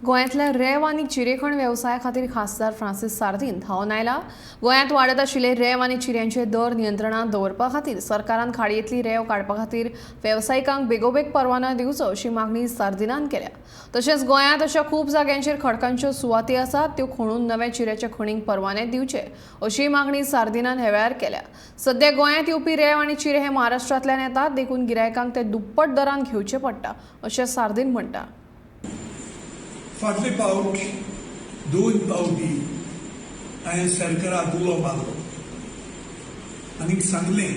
गोंयांतल्या रेंव आनी चिरेखण वेवसाया खातीर खासदार फ्रांसीस सार्दीन धांवन आयला। गोंयांत वाडत आशिल्ले रेंव आनी चिऱ्यांचे दर नियंत्रणांत दवरपा खातीर सरकारान खाडयेंतली रेंव काडपा खातीर वेवसायिकांक बेगोबेग परवानो दिवचो अशी मागणी सार्दिनान केल्या। तशेंच गोंयांत अशा खूब जाग्यांचेर खडकांच्यो सुवाती आसात त्यो खणून नव्या चिऱ्याच्या खणींक परवाने दिवचे अशी मागणी सार्दिनान ह्या वेळार केल्या। सध्या गोंयांत येवपी रेंव आनी चिरे हे महाराष्ट्रांतल्यान येतात, देखून गिरायकांक ते दुप्पट दरान घेवचे पडटा अशें सार्दीन म्हणटा। फाटले फावट 2 फावटी हांवें सरकाराक उलो मारलो आनी सांगलें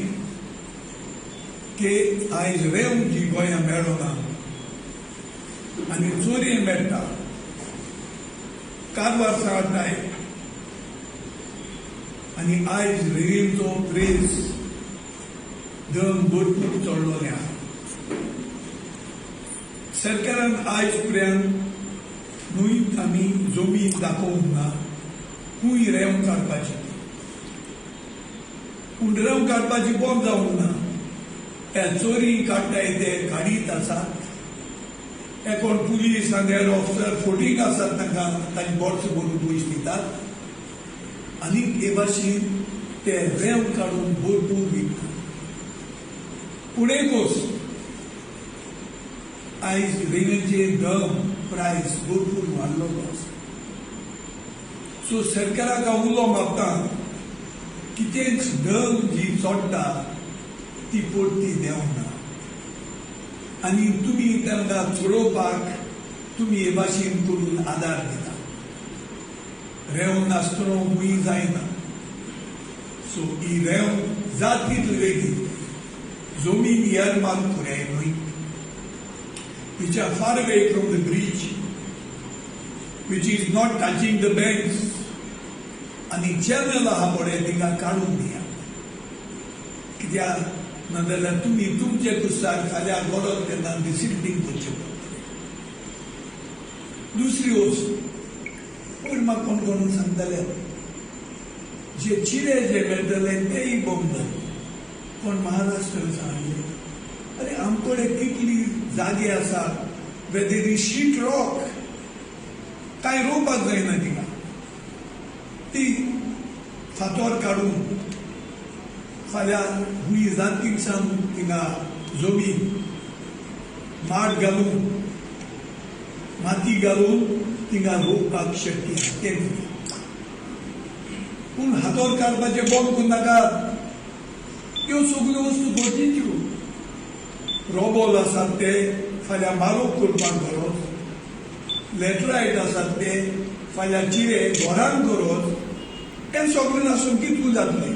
की आयज रेंव जी गोंयांत मेळना आनी चोरी मेळटा, कारवार सांगताय आनी आयज रेंवेचो प्रेस दर भरपूर चडलोले आसा। सरकारान आयज पर्यंत न्हंयत आमी जमीन दाखोवंक ना खूंय रेंव काडपाची, पूण रेंव काडपाची बॉम्ब जावंक ना। हे चोरी काडटाय ते गाडीत आसात, हे कोण पुलीस आनी हेर ऑफिसर फोटींग आसात तांकां तांची बोर्स भरून पयशे दितात आनी हे भाशेन ते रेंव काडून भरपूर विकतात। पुणेक वच आयज रेंवेचे दम प्रायस भरपूर वाडलो आसा। सो सरकाराक हांव उलो मारता, कितेंच दम जी चोडटा ती परती देंवना आनी तुमी तांकां चडोवपाक तुमी हे भाशेन करून आदार दिता। रेंव नासतना खूंय जायना। सो ही रेंव जात तितले बेगीन जमीन येरमार्क कराय न्हय, which are far away from the bridge, which is not touching the banks, आणि चॅनल आहा पळय तिंगा काडून दिया। कित्याक नाजाल्यार तुमी तुमचे कुसार फाल्यां गरज तेन्ना डिसिल्टींग करचें पडटलें। दुसरी वस्त पूण म्हाका कोण कोण सांगताले जे चिरे जे मेळटले तेय बंद कोण महाराष्ट्रान सांगले, अरे आमकडे कितली जागे आसात वेदर शीट रॉक काय रोवपाक जायना तिंगा, ती फातोर काडून फाल्यां हुंय जातीक सांग तिंगा जमीन माड घालून माती घालून तिंगा रोवपाक शक्य ते पूण हातोर काडपाचे बंद करून नाकात। ह्यो सगळ्यो वस्तू गरजेच्यो। रोबोल आसात ते फाल्यां मारूक करपाक गरज, लॅटरायट आसात ते फाल्यां चिरे घरान गरज, हें सगळें नासून कितू जातलें।